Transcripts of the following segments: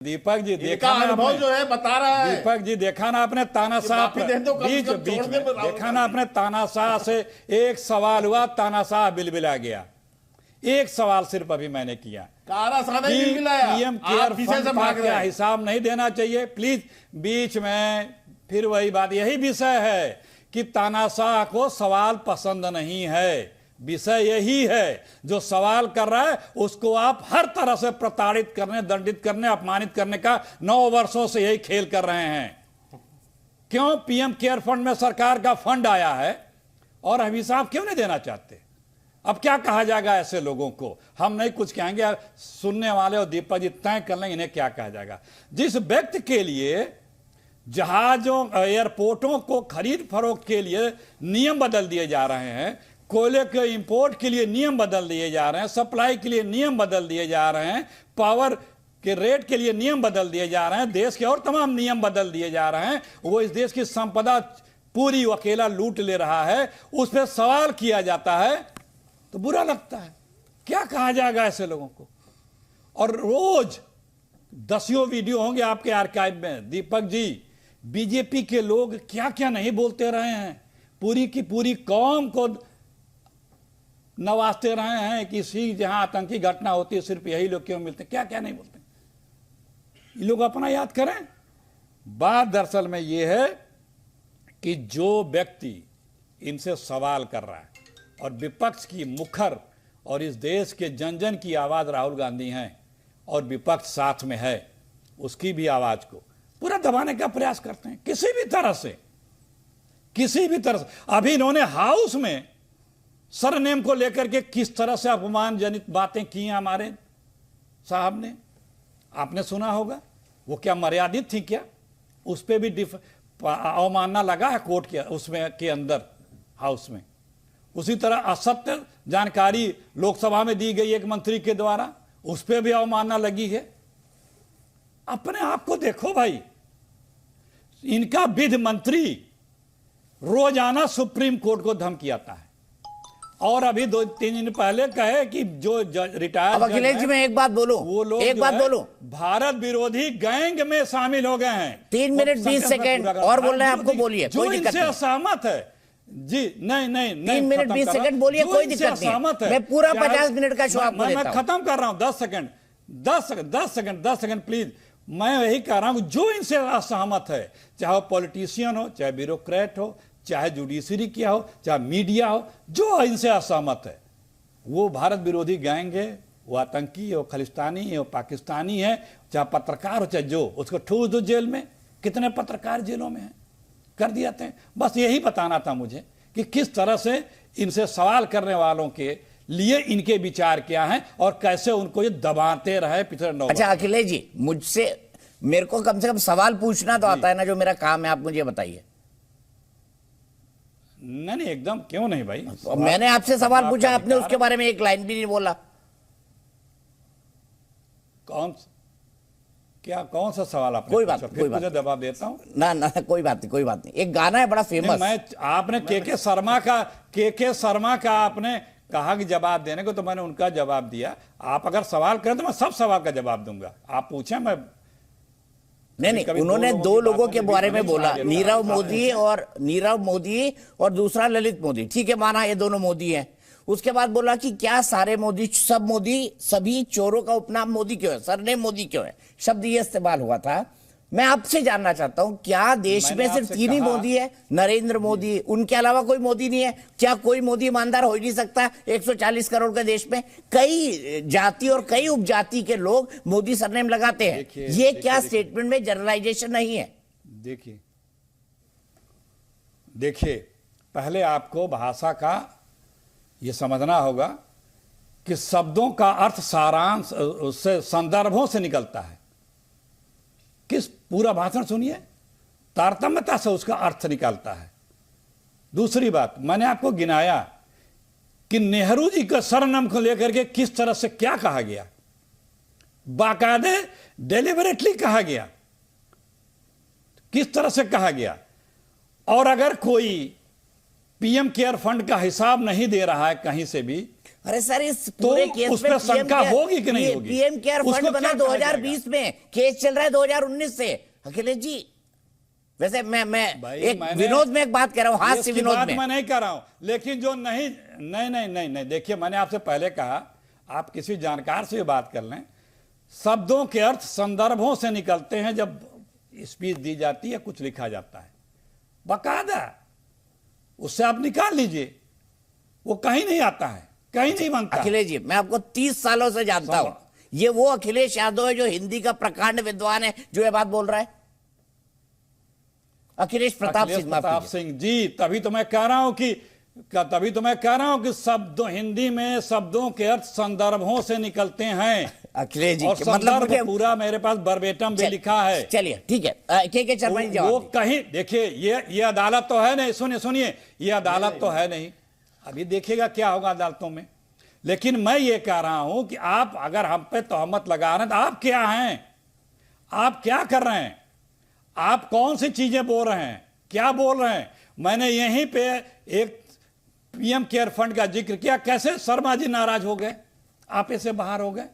दीपक जी देखा ना अनुभव जो है बता रहा है। दीपक जी देखा ना आपने तानाशाह बीच में देखा ना आपने तानाशाह से एक सवाल हुआ, तानाशाह बिलबिला गया। एक सवाल सिर्फ अभी मैंने किया, पीएम केयर फंड का क्या हिसाब नहीं देना चाहिए प्लीज। बीच में फिर वही बात, यही विषय है कि तानाशाह को सवाल पसंद नहीं है। विषय यही है, जो सवाल कर रहा है उसको आप हर तरह से प्रताड़ित करने, दंडित करने, अपमानित करने का 9 वर्षों से यही खेल कर रहे हैं। क्यों पीएम केयर फंड में सरकार का फंड आया है और हम हिसाब क्यों नहीं देना चाहते? अब क्या कहा जाएगा ऐसे लोगों को? हम नहीं कुछ कहेंगे, सुनने वाले और दीपक जी तय कर लेंगे इन्हें क्या कहा जाएगा। जिस व्यक्ति के लिए जहाजों, एयरपोर्टों को खरीद फरोख्त के लिए नियम बदल दिए जा रहे हैं, कोयले के इंपोर्ट के लिए नियम बदल दिए जा रहे हैं, सप्लाई के लिए नियम बदल दिए जा रहे हैं, पावर के रेट के लिए नियम बदल दिए जा रहे हैं, देश के और तमाम नियम बदल दिए जा रहे हैं, वो इस देश की संपदा पूरी अकेला लूट ले रहा है, उस पर सवाल किया जाता है तो बुरा लगता है। क्या कहा जाएगा ऐसे लोगों को? और रोज दसियों वीडियो होंगे आपके आर्काइव में। दीपक जी, बीजेपी के लोग क्या क्या नहीं बोलते रहे हैं, पूरी की पूरी कौम को नवाजते रहे हैं कि सी जहां आतंकी घटना होती है सिर्फ यही लोग क्यों मिलते हैं, क्या क्या नहीं बोलते। ये लोग अपना याद करें। बात दरअसल में ये है कि जो व्यक्ति इनसे सवाल कर रहा है और विपक्ष की मुखर और इस देश के जन जन की आवाज राहुल गांधी हैं और विपक्ष साथ में है, उसकी भी आवाज को पूरा दबाने का प्रयास करते हैं किसी भी तरह से, किसी भी तरह से। अभी इन्होंने हाउस में सरनेम को लेकर के किस तरह से अपमानजनित बातें की हमारे साहब ने, आपने सुना होगा। वो क्या मर्यादित थी क्या? उस पर भी अवमानना लगा है कोर्ट के उसमें के अंदर हाउस में। उसी तरह असत्य जानकारी लोकसभा में दी गई एक मंत्री के द्वारा, उस पर भी अवमानना लगी है। अपने आप को देखो भाई। इनका विधि मंत्री रोजाना सुप्रीम कोर्ट को धमकी आता है और अभी 2-3 दिन पहले कहे कि जो रिटायर, अब अखिलेश जी मैं एक बात बोलूं, वो लोग एक बात बोलूं, भारत विरोधी गैंग में शामिल हो गए हैं। 3 मिनट 20 सेकंड और बोल रहे हैं, आपको बोलिए, कोई दिक्कत नहीं। असहमत है जी, नहीं 3 मिनट 20 सेकंड बोलिए, कोई दिक्कत नहीं। मैं पूरा 50 मिनट का शो आपको देता हूं। मैं खत्म कर रहा हूं। 10 सेकंड प्लीज। मैं यही कह रहा हूं, जो इनसे असहमत है, चाहे वो पॉलिटिशियन हो, चाहे ब्यूरोक्रेट हो, चाहे जुडिशरी किया हो, चाहे मीडिया हो, जो इनसे असहमत है, वो भारत विरोधी गैंग है, वो आतंकी है, वो खालिस्तानी है, वो पाकिस्तानी है, चाहे पत्रकार हो, चाहे जो, उसको ठूस दो जेल में। कितने पत्रकार जेलों में हैं, कर दिए थे। बस यही बताना था मुझे कि किस तरह से इनसे सवाल करने वालों के लिए इनके विचार क्या हैं और कैसे उनको ये दबाते रहे पिछले 9 अच्छा अखिलेश जी, मुझसे मेरे को कम से कम सवाल पूछना तो आता है ना, जो मेरा काम है, आप मुझे बताइए। नहीं एकदम क्यों नहीं भाई। मैंने आपसे सवाल पूछा, आपने उसके बारे में एक लाइन भी नहीं बोला। कौन सा सवाल आपने? कोई बात, कोई बात, जवाब देता हूं ना कोई बात नहीं। एक गाना है बड़ा फेमस, आपने के शर्मा का आपने कहा कि जवाब देने को, तो मैंने उनका जवाब दिया। आप अगर सवाल करें तो मैं सब सवाल का जवाब दूंगा। आप पूछें, मैं नहीं, उन्होंने 2 लोगों के बारे में बोला, नीरव मोदी और दूसरा ललित मोदी। ठीक है, माना ये दोनों मोदी हैं। उसके बाद बोला कि क्या सारे मोदी, सब मोदी, सभी चोरों का उपनाम मोदी क्यों है, सरनेम मोदी क्यों है, शब्द ये इस्तेमाल हुआ था। मैं आपसे जानना चाहता हूं, क्या देश में सिर्फ 3 ही मोदी है? नरेंद्र मोदी, उनके अलावा कोई मोदी नहीं है? क्या कोई मोदी ईमानदार हो ही नहीं सकता? 140 करोड़ के देश में कई जाति और कई उपजाति के लोग मोदी सरनेम लगाते हैं। ये क्या स्टेटमेंट में जनरलाइजेशन नहीं है? देखिए, पहले आपको भाषा का ये समझना होगा कि शब्दों का अर्थ सारांश उससे, संदर्भों से निकलता है। किस पूरा भाषण सुनिए, तारतम्यता से उसका अर्थ निकलता है। दूसरी बात, मैंने आपको गिनाया कि नेहरू जी के सरनेम को लेकर के किस तरह से क्या कहा गया, बाकायदे डेलिबरेटली कहा गया, किस तरह से कहा गया। और अगर कोई पीएम केयर फंड का हिसाब नहीं दे रहा है कहीं से भी, अरे सर, इस तो पूरे केस उस में पर शंका होगी कि नहीं होगी? पीएम केयर उसको फंड बना क्या कहा 2020 में, केस चल रहा है 2019 से। अखिलेश जी, वैसे मैं एक विनोद में एक बात कह रहा हूं, हास्य विनोद में मैं नहीं कह रहा हूं, लेकिन जो नहीं, देखिए, मैंने आपसे पहले कहा, आप किसी जानकार से बात कर लें, शब्दों के अर्थ संदर्भों से निकलते हैं। जब स्पीच दी जाती है, कुछ लिखा जाता है बाकायदा, उससे आप निकाल लीजिए, वो कहीं नहीं आता है, कहीं नहीं बनता। अखिलेश जी, मैं आपको 30 सालों से जानता हूं, ये वो अखिलेश यादव है जो हिंदी का प्रकांड विद्वान है, जो ये बात बोल रहा है? अखिलेश प्रताप सिंह जी, तभी तो मैं कह रहा हूं कि हिंदी में शब्दों के अर्थ संदर्भों से निकलते हैं। अखिलेश जी, और मतलब पूरा मेरे पास वर्बेटम भी लिखा है। चलिए ठीक है, के शर्मा जी वो कहीं देखिए, ये अदालत तो है नहीं, सुनिए, ये अदालत तो है नहीं, अभी देखिएगा क्या होगा अदालतों में। लेकिन मैं ये कह रहा हूं कि आप अगर हम पे तोहमत लगा रहे हैं, तो आप क्या हैं? आप क्या कर रहे हैं? आप कौन सी चीजें बोल रहे हैं, क्या बोल रहे हैं? मैंने यहीं पे एक पीएम केयर फंड का जिक्र किया, कैसे शर्मा जी नाराज हो गए, आप ऐसे बाहर हो गए।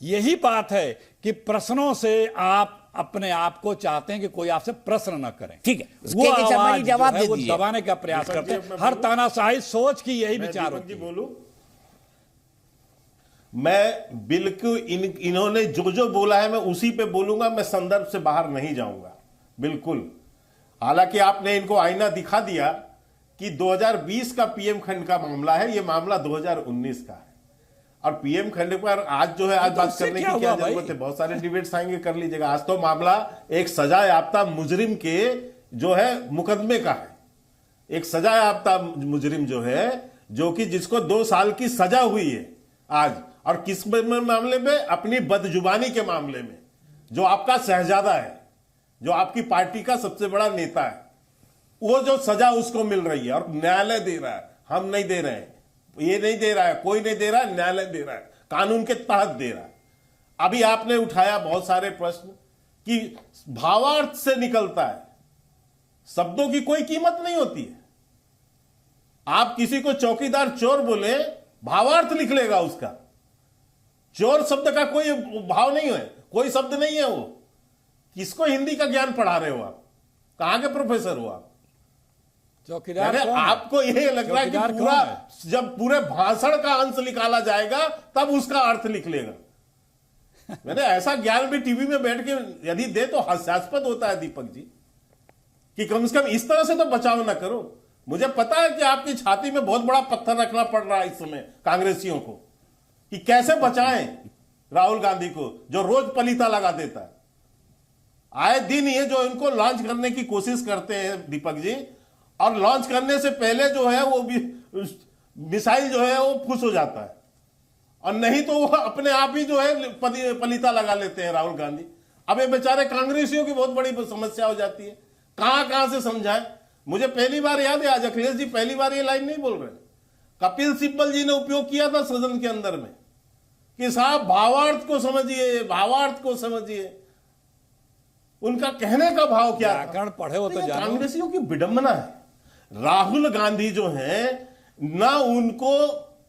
यही बात है कि प्रश्नों से आप अपने आप को चाहते हैं कि कोई आपसे प्रश्न न करें। ठीक है, वो आवाज जवाब वो दबाने का प्रयास करते हैं। हर तानाशाही सोच की यही विचार होती है। बोलूं, मैं बिल्कुल इन्होंने जो बोला है मैं उसी पे बोलूंगा, मैं संदर्भ से बाहर नहीं जाऊंगा बिल्कुल। हालांकि आपने इनको आईना दिखा दिया कि 2020 का पीएम खंड का मामला है, यह मामला 2019 का है। और पीएम खंड पर आज जो है, आज बात करने की क्या जरूरत है? बहुत सारे डिबेट्स आएंगे, कर लीजिएगा। आज तो मामला एक सजा याफ्ता मुजरिम के जो है मुकदमे का है। एक सजा याफ्ता मुजरिम जो है, जो कि जिसको 2 साल की सजा हुई है आज, और किस मामले में? अपनी बदजुबानी के मामले में। जो आपका शहजादा है, जो आपकी पार्टी का सबसे बड़ा नेता है, वो जो सजा उसको मिल रही है और न्यायालय दे रहा है, हम नहीं दे रहे हैं, ये नहीं दे रहा है, कोई नहीं दे रहा है, न्यायालय दे रहा है, कानून के तहत दे रहा है। अभी आपने उठाया बहुत सारे प्रश्न कि भावार्थ से निकलता है, शब्दों की कोई कीमत नहीं होती है। आप किसी को चौकीदार चोर बोले, भावार्थ लिख लेगा उसका। चोर शब्द का कोई भाव नहीं है, कोई शब्द नहीं है वो। किसको हिंदी का ज्ञान पढ़ा रहे हो आप? कहां के प्रोफेसर हो आप? चौकीदार आपको यह लग रहा है कि पूरा, जब पूरे भाषण का अंश निकाला जाएगा तब उसका अर्थ लिख लेगा। मैंने ऐसा ज्ञान भी टीवी में बैठ के यदि दे तो हास्यास्पद होता है दीपक जी, कि कम से कम इस तरह से तो बचाव ना करो। मुझे पता है कि आपकी छाती में बहुत बड़ा पत्थर रखना पड़ रहा है इस समय कांग्रेसियों को, कि कैसे बचाएं राहुल गांधी को, जो रोज पलीता लगा देता है। आए दिन ये जो इनको लॉन्च करने की कोशिश करते हैं दीपक जी, और लॉन्च करने से पहले जो है वो भी मिसाइल जो है वो फुस हो जाता है, और नहीं तो वो अपने आप ही जो है पलीता लगा लेते हैं राहुल गांधी। अब ये बेचारे कांग्रेसियों की बहुत बड़ी समस्या हो जाती है, कहां से समझाएं। मुझे पहली बार याद है, आज अखिलेश जी पहली बार ये लाइन नहीं बोल रहे, कपिल सिब्बल जी ने उपयोग किया था सदन के अंदर में, कि साहब भावार्थ को समझिए, भावार्थ को समझिए। उनका कहने का भाव क्या था? पढ़े हो तो जानो। कांग्रेसियों की विडंबना है। राहुल गांधी जो है, ना उनको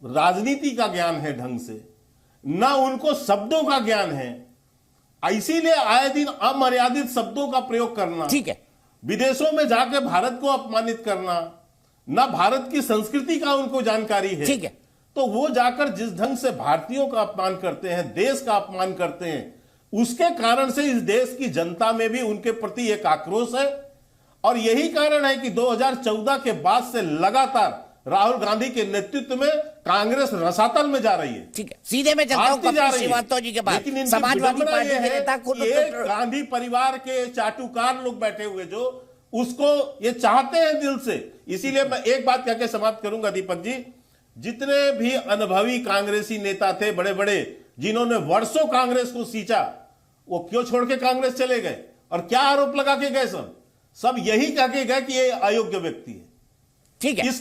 राजनीति का ज्ञान है ढंग से, ना उनको शब्दों का ज्ञान है, इसीलिए आए दिन अमर्यादित शब्दों का प्रयोग करना, ठीक है, विदेशों में जाके भारत को अपमानित करना, ना भारत की संस्कृति का उनको जानकारी है, ठीक है, तो वो जाकर जिस ढंग से भारतीयों का अपमान करते हैं, देश का अपमान करते हैं, उसके कारण से इस देश की जनता में भी उनके प्रति एक आक्रोश है। और यही कारण है कि 2014 के बाद से लगातार राहुल गांधी के नेतृत्व में कांग्रेस रसातल में जा रही है। ठीक है, सीधे में चलता हूं कपिल श्रीवास्तव जी के बाद। लेकिन समाजवादी पार्टी के नेता खुद गांधी परिवार के चाटुकार लोग बैठे हुए जो उसको ये चाहते हैं दिल से। इसीलिए मैं एक बात कह के समाप्त करूंगा दीपक जी, जितने भी अनुभवी कांग्रेसी नेता थे बड़े बड़े, जिन्होंने वर्षों कांग्रेस को सींचा, वो क्यों छोड़ के कांग्रेस चले गए और क्या आरोप लगा के गए? सब यही कह के गए कि ये अयोग्य व्यक्ति है। ठीक है।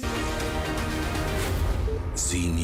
Zee News.